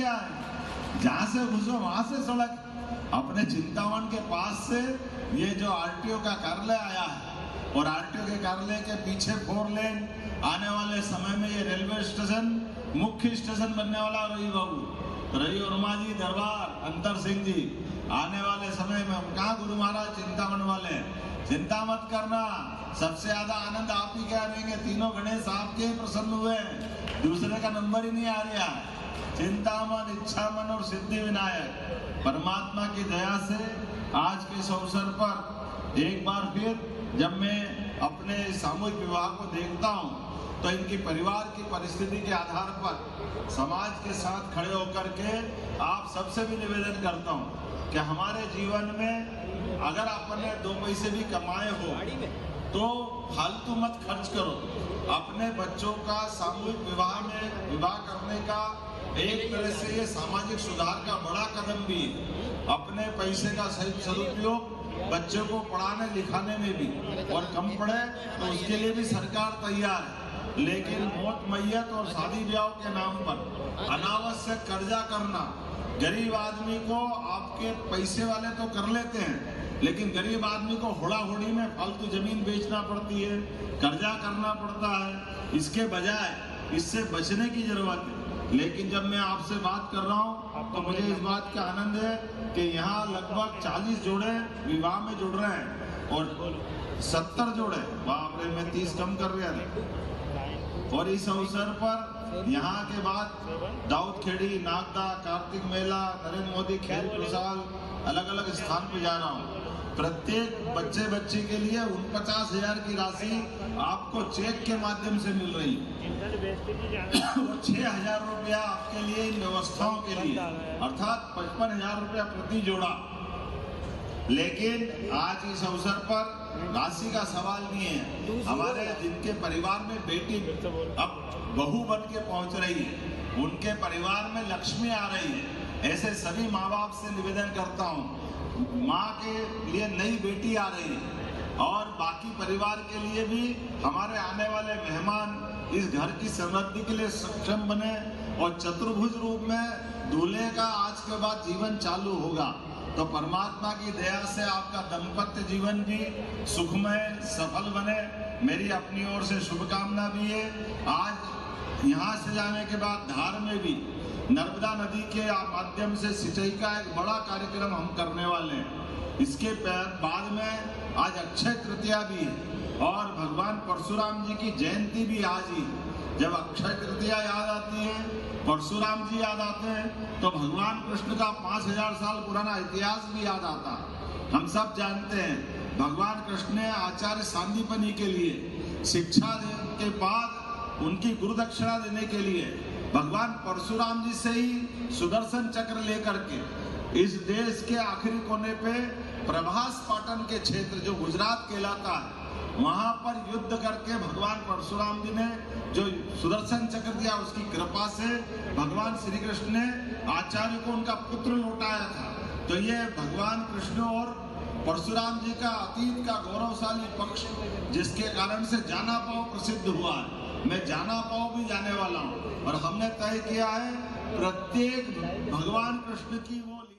आए, जहां से घुसो वहां से सड़क। अपने चिंतामण के पास से ये जो आरटीओ का कार्यालय आया है और आरटीओ के कार्यालय के पीछे 4 लेन, आने वाले समय में ये रेलवे स्टेशन मुख्य स्टेशन बनने वाला। रवि बाबू, रवि वर्मा जी, दरबार, अंतर सिंह जी, आने वाले समय में कहाँ गुरु महाराज चिंतामण वाले, चिंता मत करना, सबसे ज्यादा आनंद आप ही क्या रहेंगे। तीनों गणेश आपके प्रसन्न हुए, दूसरे का नंबर ही नहीं आ रहा। चिंतामन, इच्छामन और सिद्धि विनायक परमात्मा की दया से आज के इस अवसर पर एक बार फिर जब मैं अपने सामूहिक विवाह को देखता हूँ तो इनकी परिवार की परिस्थिति के आधार पर समाज के साथ खड़े होकर के आप सबसे भी निवेदन करता हूँ कि हमारे जीवन में अगर आपने 2 पैसे भी कमाए हो तो फालतू मत खर्च करो। अपने बच्चों का सामूहिक विवाह में विवाह करने का एक तरह से ये सामाजिक सुधार का बड़ा कदम भी है। अपने पैसे का सही सदुपयोग बच्चों को पढ़ाने लिखाने में भी, और कम पढ़े तो उसके लिए भी सरकार तैयार है। लेकिन मौत मैयत और शादी ब्याह के नाम पर अनावश्यक कर्जा करना, गरीब आदमी को आपके पैसे वाले तो कर लेते हैं लेकिन गरीब आदमी को होड़ा-होड़ी में फालतू जमीन बेचना पड़ती है, कर्जा करना पड़ता है। इसके बजाय इससे बचने की जरूरत है। लेकिन जब मैं आपसे बात कर रहा हूँ तो मुझे इस बात का आनंद है कि यहाँ लगभग 40 जोड़े विवाह में जुड़ रहे हैं और 70 जोड़े, बाप रे, मैं 30 कम कर रहा था। और इस अवसर पर यहाँ के बाद दाऊद खेड़ी, नागदा, कार्तिक मेला, नरेंद्र मोदी खेल प्रसाल, अलग अलग स्थान पे जा रहा हूँ। प्रत्येक बच्चे बच्ची के लिए 49,000 की राशि आपको चेक के माध्यम से मिल रही है और 6,000 रुपया आपके लिए इन व्यवस्थाओं के लिए, अर्थात 55,000 रुपया प्रति जोड़ा। लेकिन आज इस अवसर पर राशि का सवाल नहीं है। हमारे जिनके परिवार में बेटी अब बहू बन के पहुंच रही है, उनके परिवार में लक्ष्मी आ रही है, ऐसे सभी माँ बाप से निवेदन करता हूँ, माँ के लिए नई बेटी आ रही है और बाकी परिवार के लिए भी हमारे आने वाले मेहमान इस घर की समृद्धि के लिए सक्षम बने और चतुर्भुज रूप में दूल्हे का आज के बाद जीवन चालू होगा। तो परमात्मा की दया से आपका दाम्पत्य जीवन भी सुखमय सफल बने, मेरी अपनी ओर से शुभकामना भी है। आज यहाँ से जाने के बाद धार में भी नर्मदा नदी के माध्यम से सिंचाई का एक बड़ा कार्यक्रम हम करने वाले हैं। इसके बाद में आज अक्षय तृतीया भी है और भगवान परशुराम जी की जयंती भी आज ही। जब अक्षय तृतीया याद आती है, परशुराम जी याद आते हैं तो भगवान कृष्ण का 5,000 साल पुराना इतिहास भी याद आता है। हम सब जानते हैं भगवान कृष्ण ने आचार्य सांदीपनि के लिए शिक्षा देने के बाद उनकी गुरु दक्षिणा देने के लिए भगवान परशुराम जी से ही सुदर्शन चक्र लेकर के इस देश के आखिरी कोने पे प्रभास पाटन के क्षेत्र जो गुजरात कहलाता है, वहां पर युद्ध करके भगवान परशुराम जी ने जो सुदर्शन चक्र दिया, उसकी कृपा से भगवान श्री कृष्ण ने आचार्य को उनका पुत्र लौटाया था। तो ये भगवान कृष्ण और परशुराम जी का अतीत का गौरवशाली पक्ष, जिसके कारण से जाना पाओ प्रसिद्ध हुआ है। मैं जाना पाओ भी जाने वाला हूँ और हमने तय किया है प्रत्येक भगवान कृष्ण की वो